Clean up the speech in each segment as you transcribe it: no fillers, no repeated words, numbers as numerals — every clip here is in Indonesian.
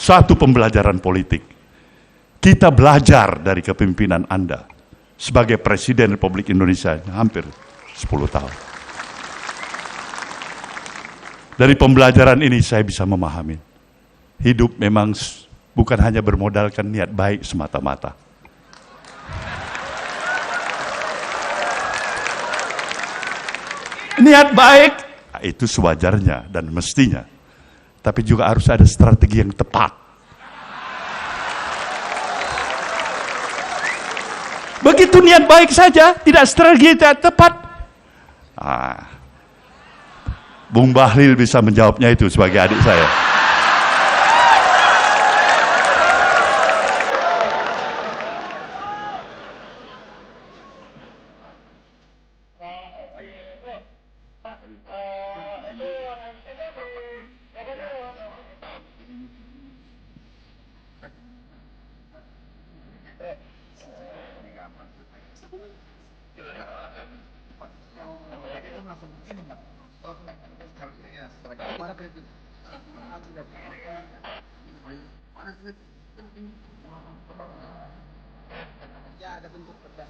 suatu pembelajaran politik. Kita belajar dari kepemimpinan Anda sebagai Presiden Republik Indonesia hampir 10 tahun. Dari pembelajaran ini saya bisa memahami, hidup memang bukan hanya bermodalkan niat baik semata-mata. Niat baik, itu sewajarnya dan mestinya. Tapi juga harus ada strategi yang tepat. Begitu niat baik saja, tidak strategi tidak tepat. Bung Bahlil bisa menjawabnya itu sebagai adik saya. Ya, ada bentuk pedang.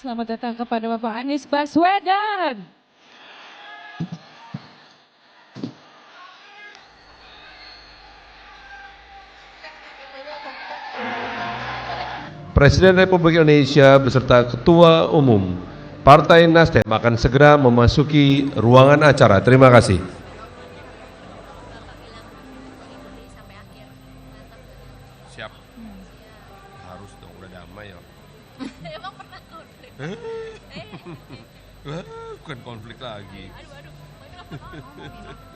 Selamat datang kepada Bapak Anies Baswedan. Presiden Republik Indonesia beserta Ketua Umum Partai Nasdem akan segera memasuki ruangan acara. Terima kasih. Siap. Harus dong, udah damai ya. Emang pernah konflik? Bukan konflik lagi. Aduh.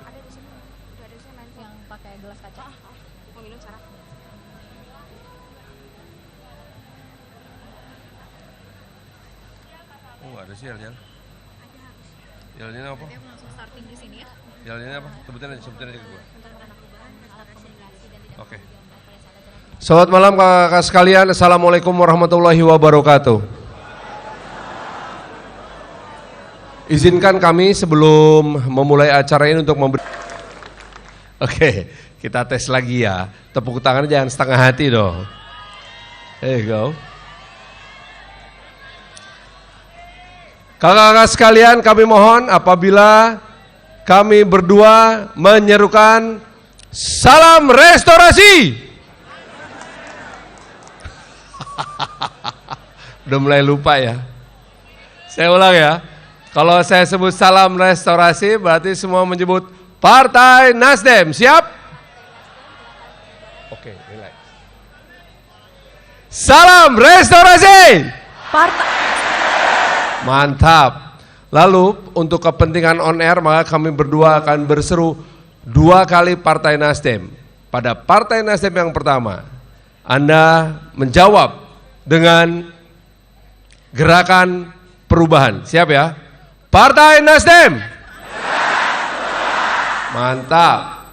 Ada di sini. Udah ada sini yang pakai gelas kaca. Mau minum cara? Oh, nggak ada sih yel-yel. Yel-yelnya apa? Nanti aku langsung starting di sini ya. Yel-yelnya apa? Sebutin aja ke gue. Alat komunikasi dan tidak Oke. Selamat malam kakak sekalian. Assalamualaikum warahmatullahi wabarakatuh. Izinkan kami sebelum memulai acara ini untuk memberi. Oke, kita tes lagi ya. Tepuk tangan jangan setengah hati dong. There you go. Kakak-kakak sekalian, kami mohon apabila kami berdua menyerukan salam restorasi. Udah mulai lupa ya. Saya ulang ya. Kalau saya sebut salam restorasi berarti semua menyebut Partai Nasdem. Siap? Oke, relax. Salam restorasi. Partai Mantap. Lalu untuk kepentingan on air maka kami berdua akan berseru 2 kali Partai Nasdem. Pada Partai Nasdem yang pertama, Anda menjawab dengan gerakan perubahan. Siap ya? Partai Nasdem. Mantap.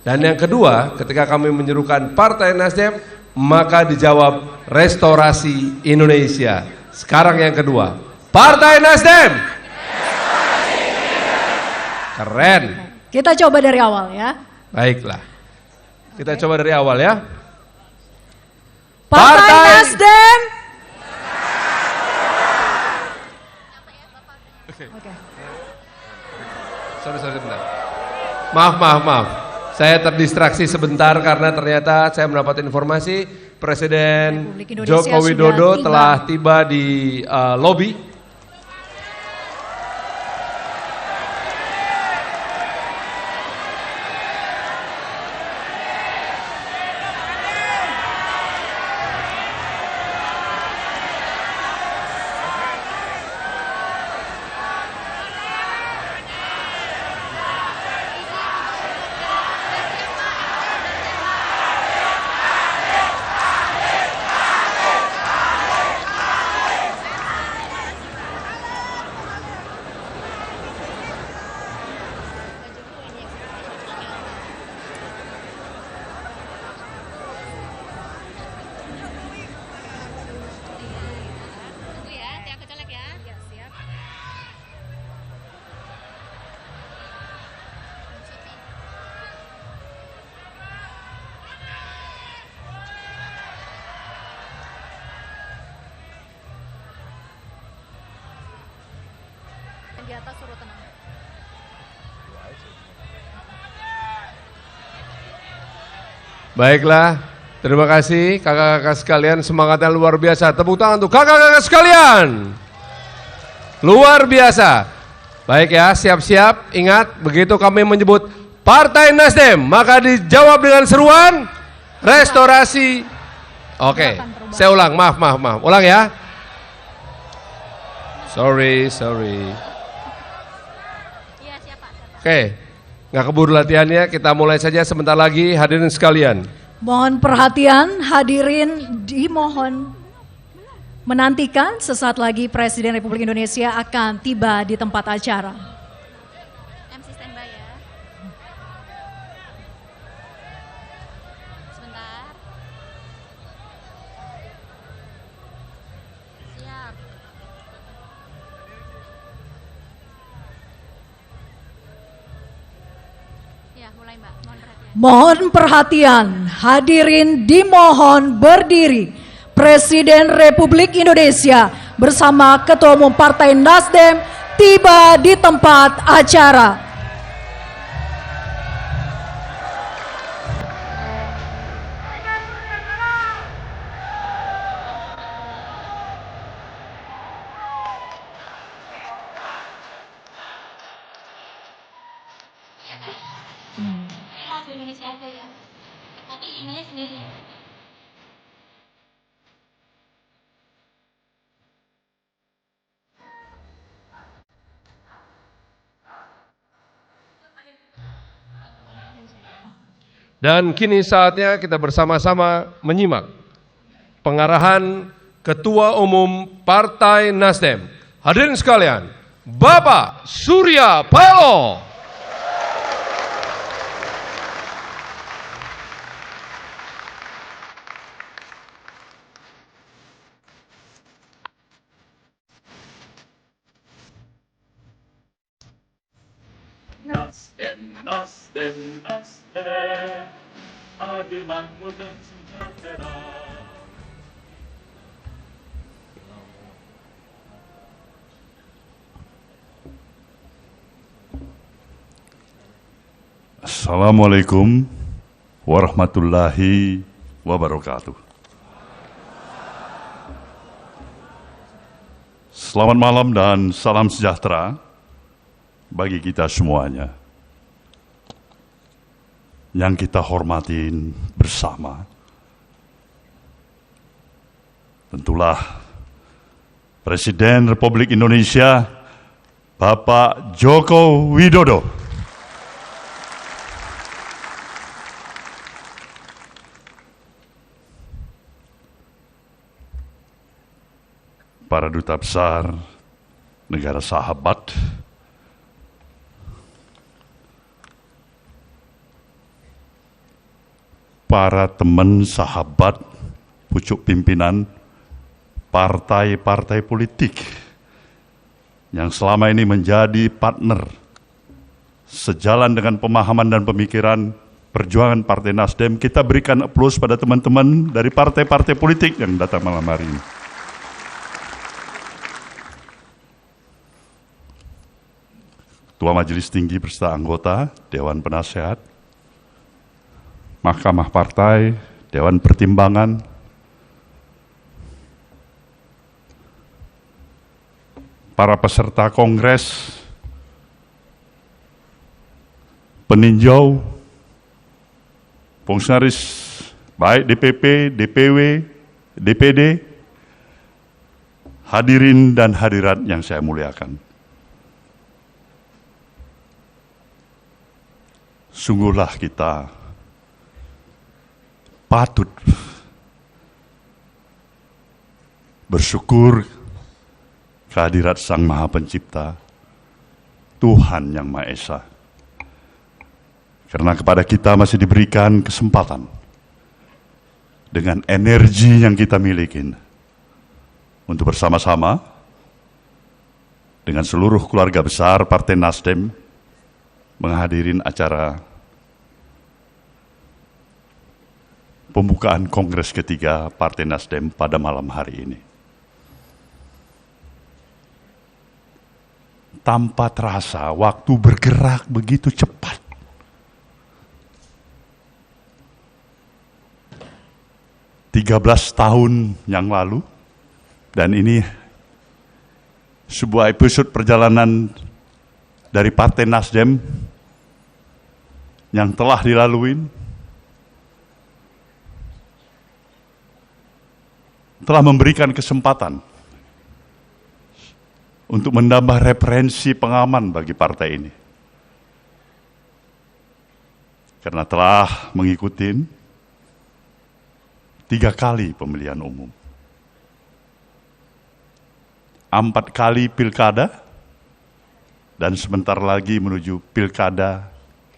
Dan yang kedua, ketika kami menyerukan Partai Nasdem, maka dijawab Restorasi Indonesia. Sekarang yang kedua, Partai Nasdem. Keren. Kita coba dari awal ya. Baiklah. Kita coba dari awal ya. Partai Nasdem. Oke. Sorry sebentar. Maaf. Saya terdistraksi sebentar karena ternyata saya mendapat informasi Presiden Republik Indonesia Joko Widodo sudah telah tiba di lobi. Tunggu ya, Tia kecolek ya. Iya, siap. Yang di atas suruh tenang. Baiklah, terima kasih kakak-kakak sekalian, semangatnya luar biasa. Tepuk tangan untuk kakak-kakak sekalian. Luar biasa. Baik ya, siap-siap. Ingat, begitu kami menyebut Partai Nasdem, maka dijawab dengan seruan restorasi. Oke, saya ulang, maaf. Ulang ya. Sorry. Iya, siapa? Oke, nggak keburu latihannya, kita mulai saja sebentar lagi hadirin sekalian. Mohon perhatian, hadirin dimohon menantikan sesaat lagi Presiden Republik Indonesia akan tiba di tempat acara. MC standby ya. Sebentar. Siap. Ya, mulai Mbak. Mohon perhatian. Mohon perhatian, hadirin dimohon berdiri. Presiden Republik Indonesia bersama Ketua Umum Partai Nasdem tiba di tempat acara. Indonesia aja ya. Tapi emailnya sendiri. Dan kini saatnya kita bersama-sama menyimak pengarahan Ketua Umum Partai Nasdem. Hadirin sekalian, Bapak Surya Paloh. Nasdem, adil makmur dan sejahtera. Assalamualaikum warahmatullahi wabarakatuh. Selamat malam dan salam sejahtera bagi kita semuanya. Yang kita hormatin bersama, tentulah Presiden Republik Indonesia Bapak Joko Widodo. Para duta besar negara sahabat, para teman sahabat pucuk pimpinan partai-partai politik yang selama ini menjadi partner sejalan dengan pemahaman dan pemikiran perjuangan Partai Nasdem, kita berikan aplaus pada teman-teman dari partai-partai politik yang datang malam hari ini. Ketua Majelis Tinggi beserta anggota Dewan Penasehat, Mahkamah Partai, Dewan Pertimbangan, para peserta kongres, peninjau, fungsionaris baik DPP, DPW, DPD, hadirin dan hadirat yang saya muliakan. Sungguhlah kita patut bersyukur kehadirat Sang Maha Pencipta, Tuhan Yang Maha Esa. Karena kepada kita masih diberikan kesempatan dengan energi yang kita miliki untuk bersama-sama dengan seluruh keluarga besar Partai Nasdem menghadirin acara pembukaan Kongres ketiga Partai Nasdem pada malam hari ini. Tanpa terasa waktu bergerak begitu cepat. Tahun yang lalu, dan ini sebuah episode perjalanan dari Partai Nasdem yang telah dilalui, telah memberikan kesempatan untuk menambah referensi pengaman bagi partai ini. Karena telah mengikuti 3 kali pemilihan umum, 4 kali pilkada, dan sebentar lagi menuju pilkada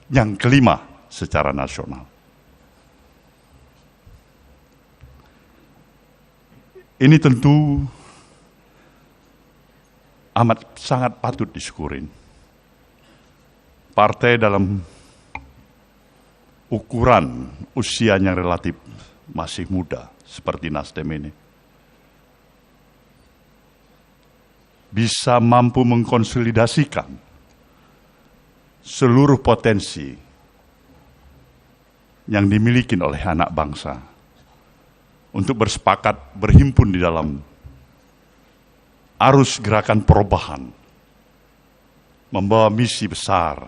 yang kelima secara nasional. Ini tentu amat sangat patut disyukurin. Partai dalam ukuran usianya relatif masih muda seperti Nasdem ini bisa mampu mengkonsolidasikan seluruh potensi yang dimiliki oleh anak bangsa untuk bersepakat berhimpun di dalam arus gerakan perubahan, membawa misi besar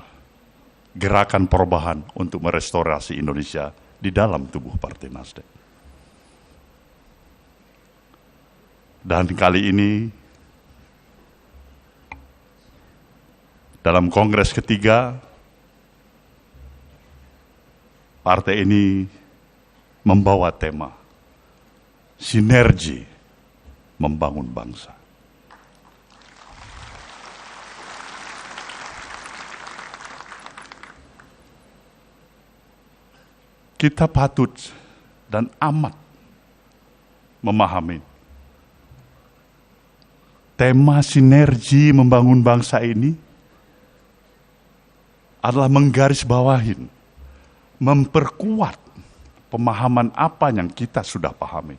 gerakan perubahan untuk merestorasi Indonesia di dalam tubuh Partai Nasdem. Dan kali ini dalam Kongres ketiga, partai ini membawa tema sinergi membangun bangsa. Kita patut dan amat memahami tema sinergi membangun bangsa ini adalah menggarisbawahi, memperkuat pemahaman apa yang kita sudah pahami.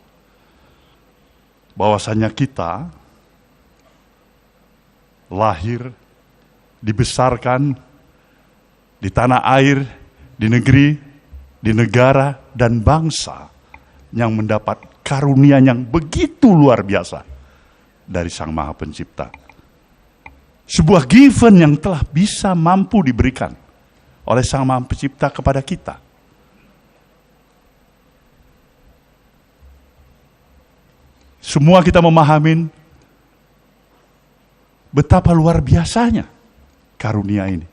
Bahwasanya kita lahir, dibesarkan di tanah air, di negeri, di negara dan bangsa yang mendapat karunia yang begitu luar biasa dari Sang Maha Pencipta. Sebuah given yang telah bisa mampu diberikan oleh Sang Maha Pencipta kepada kita. Semua kita memahami betapa luar biasanya karunia ini.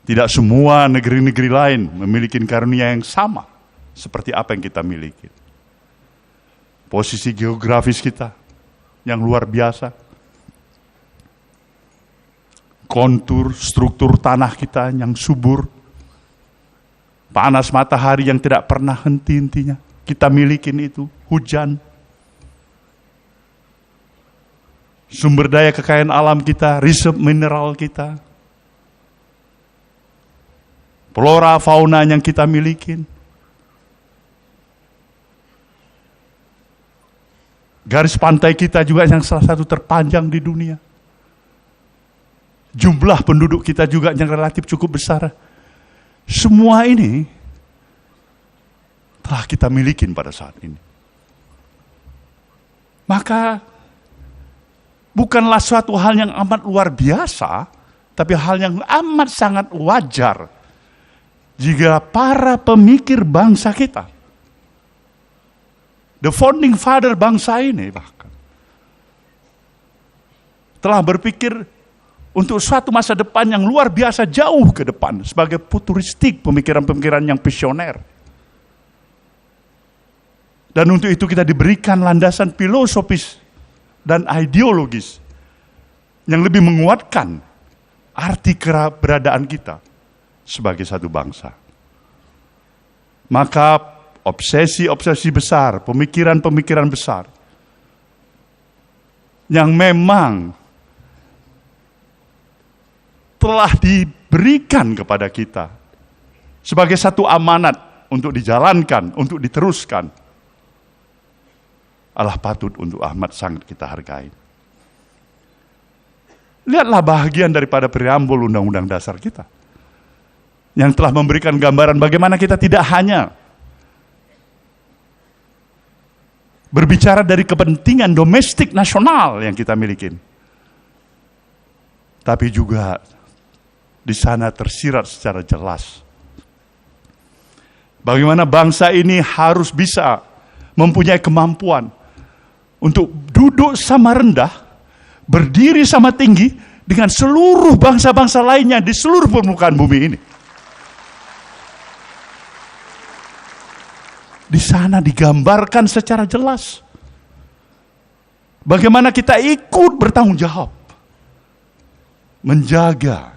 Tidak semua negeri-negeri lain memiliki karunia yang sama seperti apa yang kita miliki. Posisi geografis kita yang luar biasa. Kontur, struktur tanah kita yang subur. Panas matahari yang tidak pernah henti-hentinya. Kita miliki itu. Hujan. Sumber daya kekayaan alam kita, reserve mineral kita. Flora, fauna yang kita miliki. Garis pantai kita juga yang salah satu terpanjang di dunia. Jumlah penduduk kita juga yang relatif cukup besar. Semua ini telah kita miliki pada saat ini. Maka bukanlah suatu hal yang amat luar biasa, tapi hal yang amat sangat wajar jika para pemikir bangsa kita, the founding father bangsa ini bahkan, telah berpikir untuk suatu masa depan yang luar biasa jauh ke depan sebagai futuristik, pemikiran-pemikiran yang visioner. Dan untuk itu kita diberikan landasan filosofis dan ideologis yang lebih menguatkan arti keberadaan kita sebagai satu bangsa. Maka obsesi-obsesi besar, pemikiran-pemikiran besar yang memang telah diberikan kepada kita sebagai satu amanat untuk dijalankan, untuk diteruskan, adalah patut untuk amat sangat kita hargai. Lihatlah bahagian daripada preambul Undang-Undang Dasar kita yang telah memberikan gambaran bagaimana kita tidak hanya berbicara dari kepentingan domestik nasional yang kita miliki, tapi juga di sana tersirat secara jelas bagaimana bangsa ini harus bisa mempunyai kemampuan untuk duduk sama rendah, berdiri sama tinggi dengan seluruh bangsa-bangsa lainnya di seluruh permukaan bumi ini. Di sana digambarkan secara jelas bagaimana kita ikut bertanggung jawab menjaga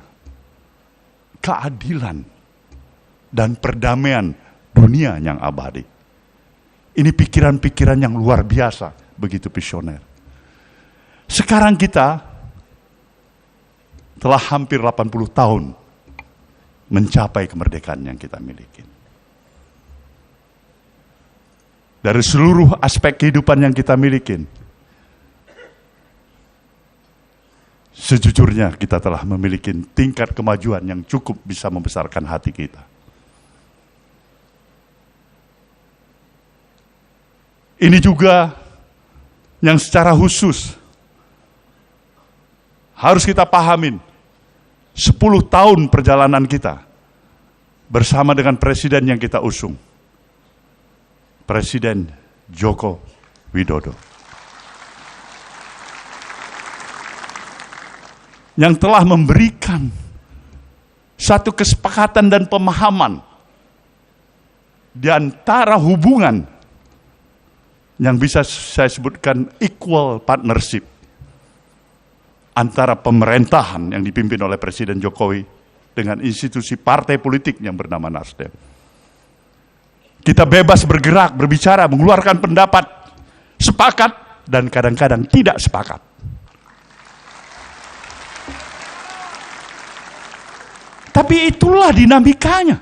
keadilan dan perdamaian dunia yang abadi. Ini pikiran-pikiran yang luar biasa, begitu visioner. Sekarang kita telah hampir 80 tahun mencapai kemerdekaan yang kita miliki. Dari seluruh aspek kehidupan yang kita miliki, sejujurnya kita telah memiliki tingkat kemajuan yang cukup bisa membesarkan hati kita. Ini juga yang secara khusus harus kita pahamin. 10 tahun perjalanan kita bersama dengan presiden yang kita usung, Presiden Joko Widodo, yang telah memberikan satu kesepakatan dan pemahaman di antara hubungan yang bisa saya sebutkan equal partnership antara pemerintahan yang dipimpin oleh Presiden Jokowi dengan institusi partai politik yang bernama Nasdem. Kita bebas bergerak, berbicara, mengeluarkan pendapat, sepakat dan kadang-kadang tidak sepakat. Tapi itulah dinamikanya.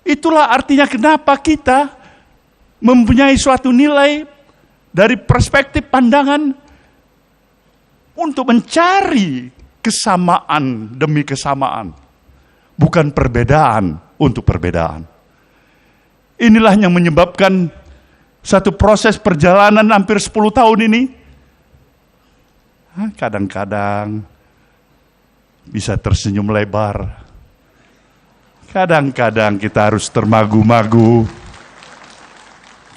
Itulah artinya kenapa kita mempunyai suatu nilai dari perspektif pandangan untuk mencari kesamaan demi kesamaan, bukan perbedaan untuk perbedaan. Inilah yang menyebabkan satu proses perjalanan hampir 10 tahun ini, kadang-kadang bisa tersenyum lebar, kadang-kadang kita harus termagu-magu,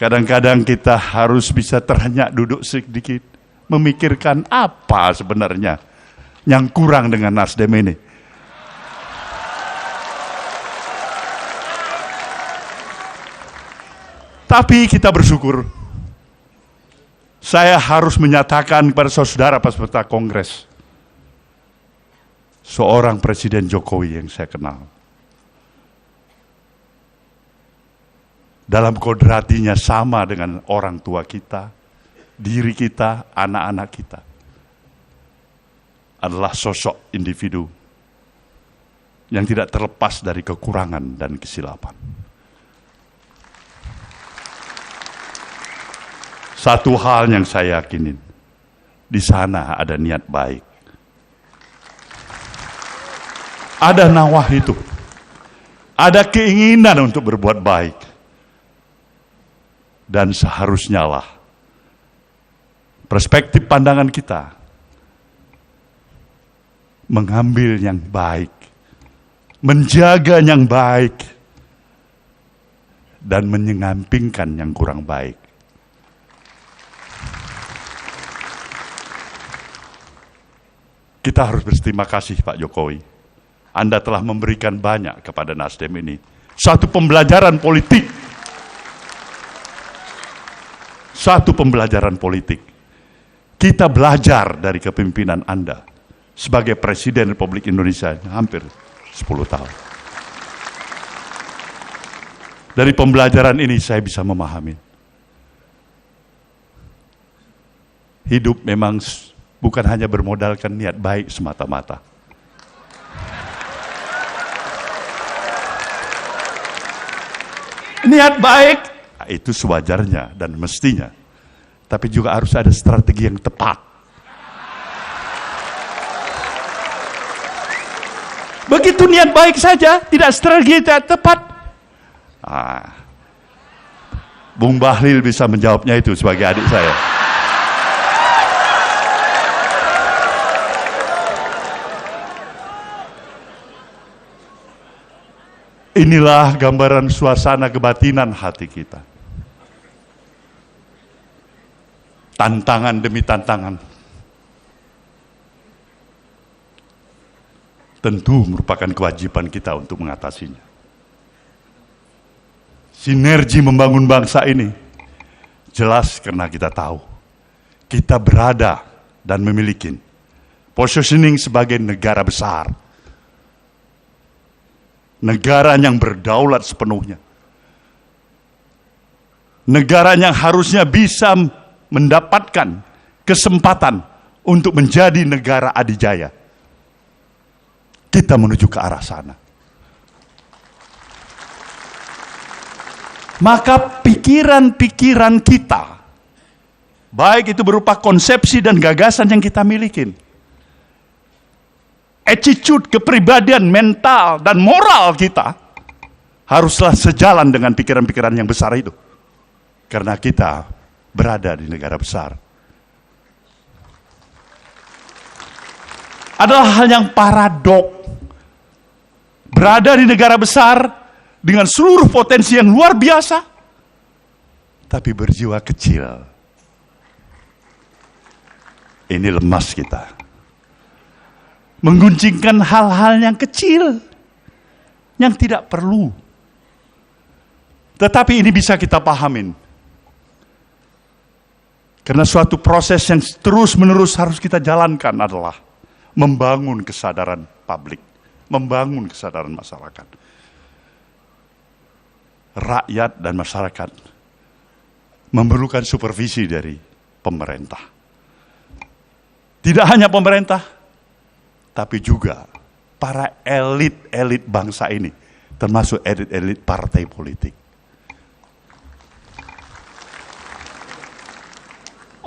kadang-kadang kita harus bisa terhenyak duduk sedikit, memikirkan apa sebenarnya yang kurang dengan Nasdem ini. Tapi kita bersyukur, saya harus menyatakan kepada saudara peserta Kongres, seorang Presiden Jokowi yang saya kenal, dalam kodratinya sama dengan orang tua kita, diri kita, anak-anak kita, adalah sosok individu yang tidak terlepas dari kekurangan dan kesilapan. Satu hal yang saya yakinin, di sana ada niat baik. Ada nawah itu. Ada keinginan untuk berbuat baik. Dan seharusnya lah perspektif pandangan kita mengambil yang baik, menjaga yang baik, dan menyampingkan yang kurang baik. Kita harus berterima kasih Pak Jokowi. Anda telah memberikan banyak kepada Nasdem ini. Satu pembelajaran politik. Satu pembelajaran politik. Kita belajar dari kepemimpinan Anda sebagai Presiden Republik Indonesia hampir 10 tahun. Dari pembelajaran ini saya bisa memahami. Hidup memang bukan hanya bermodalkan niat baik semata-mata. Niat baik, itu sewajarnya dan mestinya. Tapi juga harus ada strategi yang tepat. Begitu niat baik saja, tidak strategi yang tepat. Bung Bahlil bisa menjawabnya itu sebagai adik saya. Inilah gambaran suasana kebatinan hati kita. Tantangan demi tantangan. Tentu merupakan kewajiban kita untuk mengatasinya. Sinergi membangun bangsa ini jelas karena kita tahu kita berada dan memiliki positioning sebagai negara besar. Negara yang berdaulat sepenuhnya. Negara yang harusnya bisa mendapatkan kesempatan untuk menjadi negara adidaya. Kita menuju ke arah sana. Maka pikiran-pikiran kita, baik itu berupa konsepsi dan gagasan yang kita miliki, attitude, kepribadian, mental, dan moral kita haruslah sejalan dengan pikiran-pikiran yang besar itu. Karena kita berada di negara besar. Adalah hal yang paradok. Berada di negara besar dengan seluruh potensi yang luar biasa, tapi berjiwa kecil. Ini lemas kita. Mengguncingkan hal-hal yang kecil, yang tidak perlu. Tetapi ini bisa kita pahamin. Karena suatu proses yang terus-menerus harus kita jalankan adalah membangun kesadaran publik, membangun kesadaran masyarakat. Rakyat dan masyarakat memerlukan supervisi dari pemerintah. Tidak hanya pemerintah, tapi juga para elit-elit bangsa ini, termasuk elit-elit partai politik.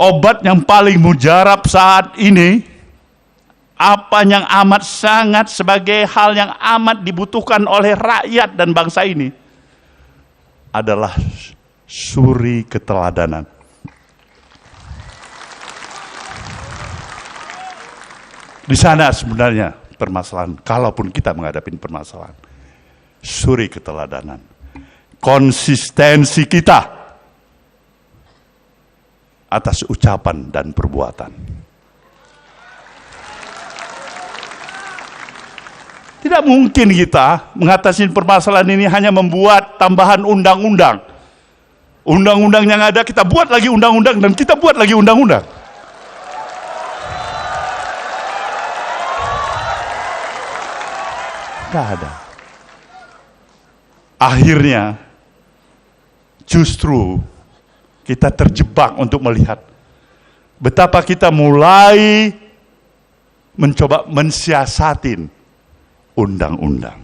Obat yang paling mujarab saat ini, apa yang amat sangat sebagai hal yang amat dibutuhkan oleh rakyat dan bangsa ini, adalah suri keteladanan. Di sana sebenarnya permasalahan, kalaupun kita menghadapi permasalahan, suri keteladanan. Konsistensi kita atas ucapan dan perbuatan. Tidak mungkin kita mengatasi permasalahan ini hanya membuat tambahan undang-undang. Undang-undang yang ada kita buat lagi undang-undang dan kita buat lagi undang-undang. Tidak ada. Akhirnya justru kita terjebak untuk melihat betapa kita mulai mencoba mensiasatin undang-undang.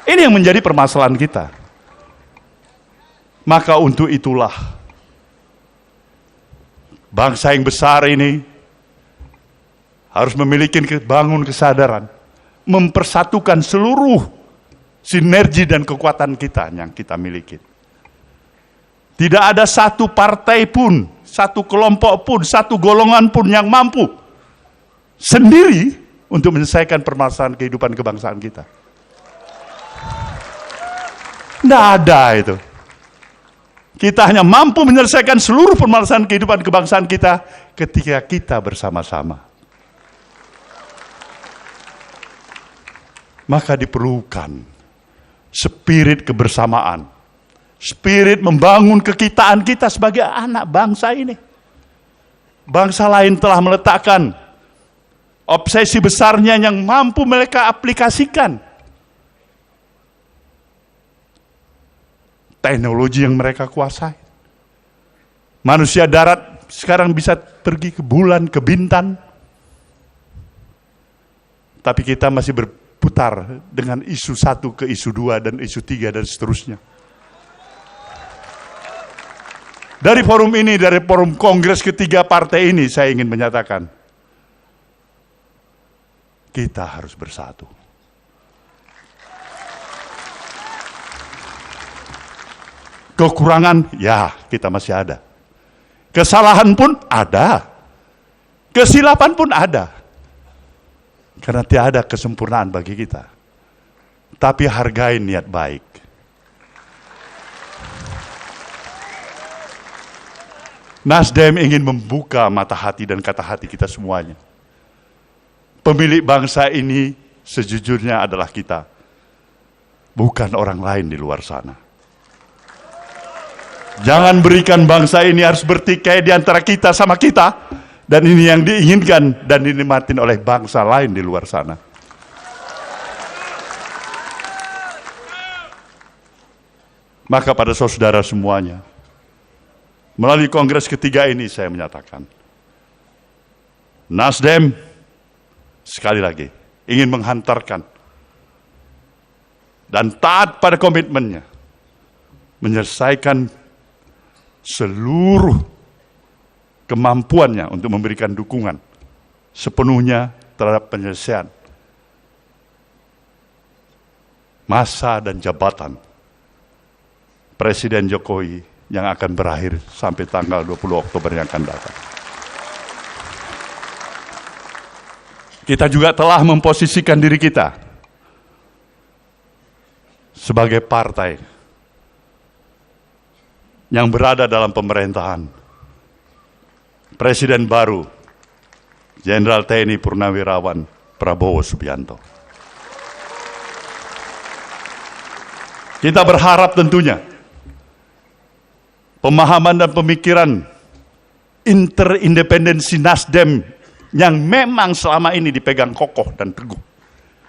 Ini yang menjadi permasalahan kita. Maka untuk itulah bangsa yang besar ini harus memiliki bangun kesadaran, mempersatukan seluruh sinergi dan kekuatan kita yang kita miliki. Tidak ada satu partai pun, satu kelompok pun, satu golongan pun yang mampu sendiri untuk menyelesaikan permasalahan kehidupan kebangsaan kita. Tidak ada itu. Kita hanya mampu menyelesaikan seluruh permasalahan kehidupan kebangsaan kita ketika kita bersama-sama. Maka diperlukan spirit kebersamaan, spirit membangun kekitaan kita sebagai anak bangsa ini. Bangsa lain telah meletakkan obsesi besarnya yang mampu mereka aplikasikan. Teknologi yang mereka kuasai. Manusia darat sekarang bisa pergi ke bulan, ke bintang. Tapi kita masih berputar dengan isu 1 ke isu 2 dan isu 3 dan seterusnya. Dari forum ini, dari forum kongres ketiga partai ini, saya ingin menyatakan, kita harus bersatu. Kekurangan, ya kita masih ada. Kesalahan pun ada. Kesilapan pun ada. Karena tiada kesempurnaan bagi kita. Tapi hargai niat baik. Nasdem ingin membuka mata hati dan kata hati kita semuanya. Pemilik bangsa ini sejujurnya adalah kita. Bukan orang lain di luar sana. Jangan berikan bangsa ini harus bertikai di antara kita sama kita. Dan ini yang diinginkan dan dinikmatin oleh bangsa lain di luar sana. Maka pada saudara semuanya, melalui kongres ketiga ini saya menyatakan, Nasdem sekali lagi ingin menghantarkan dan taat pada komitmennya, menyelesaikan seluruh kemampuannya untuk memberikan dukungan sepenuhnya terhadap penyelesaian masa dan jabatan Presiden Jokowi yang akan berakhir sampai tanggal 20 Oktober yang akan datang. Kita juga telah memposisikan diri kita sebagai partai yang berada dalam pemerintahan Presiden baru Jenderal TNI Purnawirawan Prabowo Subianto. Kita berharap tentunya pemahaman dan pemikiran interindependensi Nasdem yang memang selama ini dipegang kokoh dan teguh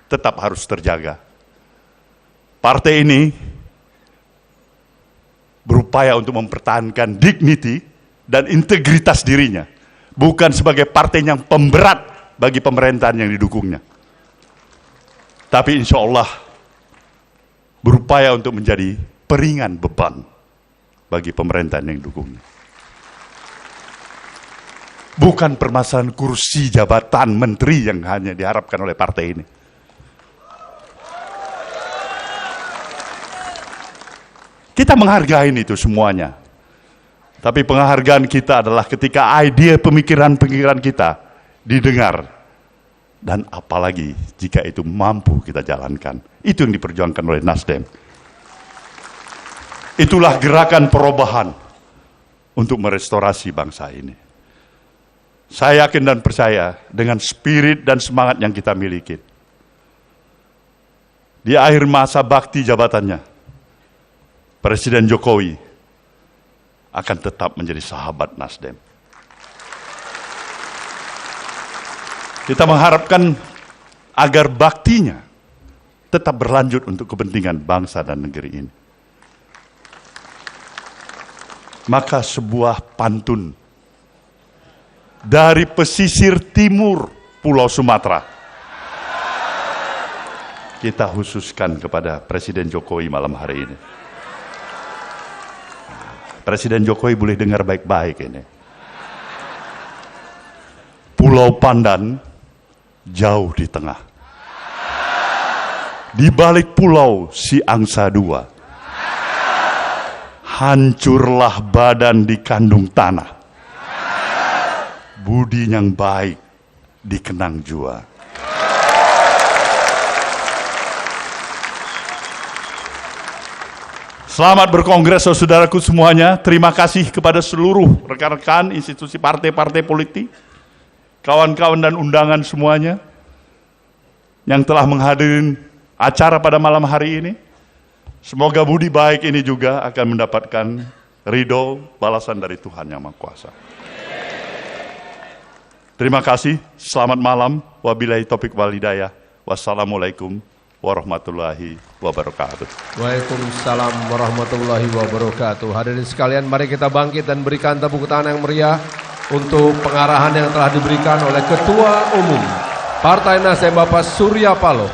tetap harus terjaga. Partai ini berupaya untuk mempertahankan dignity dan integritas dirinya, bukan sebagai partai yang pemberat bagi pemerintahan yang didukungnya. Tapi insya Allah berupaya untuk menjadi peringan beban bagi pemerintahan yang didukungnya. Bukan permasalahan kursi jabatan menteri yang hanya diharapkan oleh partai ini. Kita menghargai itu semuanya. Tapi penghargaan kita adalah ketika ide pemikiran-pemikiran kita didengar. Dan apalagi jika itu mampu kita jalankan. Itu yang diperjuangkan oleh Nasdem. Itulah gerakan perubahan untuk merestorasi bangsa ini. Saya yakin dan percaya dengan spirit dan semangat yang kita miliki. Di akhir masa bakti jabatannya, Presiden Jokowi akan tetap menjadi sahabat Nasdem. Kita mengharapkan agar baktinya tetap berlanjut untuk kepentingan bangsa dan negeri ini. Maka sebuah pantun dari pesisir timur Pulau Sumatera kita khususkan kepada Presiden Jokowi malam hari ini. Presiden Jokowi boleh dengar baik-baik ini. Pulau Pandan jauh di tengah. Di balik pulau si angsa dua. Hancurlah badan dikandung tanah. Budi yang baik dikenang jua. Selamat berkongres saudaraku semuanya. Terima kasih kepada seluruh rekan-rekan institusi partai-partai politik, kawan-kawan dan undangan semuanya yang telah menghadiri acara pada malam hari ini. Semoga budi baik ini juga akan mendapatkan ridho balasan dari Tuhan Yang Maha Kuasa. Terima kasih, selamat malam. Wabillahi taufiq wal hidayah. Wassalamualaikum warahmatullahi wabarakatuh. Waalaikumsalam warahmatullahi wabarakatuh. Hadirin sekalian, mari kita bangkit dan berikan tepuk tangan yang meriah untuk pengarahan yang telah diberikan oleh Ketua Umum Partai Nasdem Bapak Surya Paloh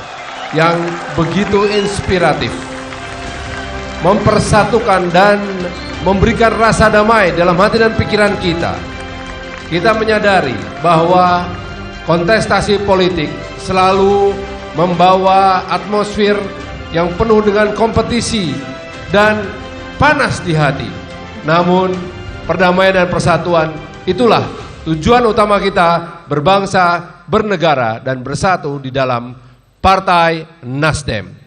yang begitu inspiratif, mempersatukan dan memberikan rasa damai dalam hati dan pikiran kita. Kita menyadari bahwa kontestasi politik selalu membawa atmosfer yang penuh dengan kompetisi dan panas di hati. Namun perdamaian dan persatuan itulah tujuan utama kita berbangsa, bernegara dan bersatu di dalam Partai Nasdem.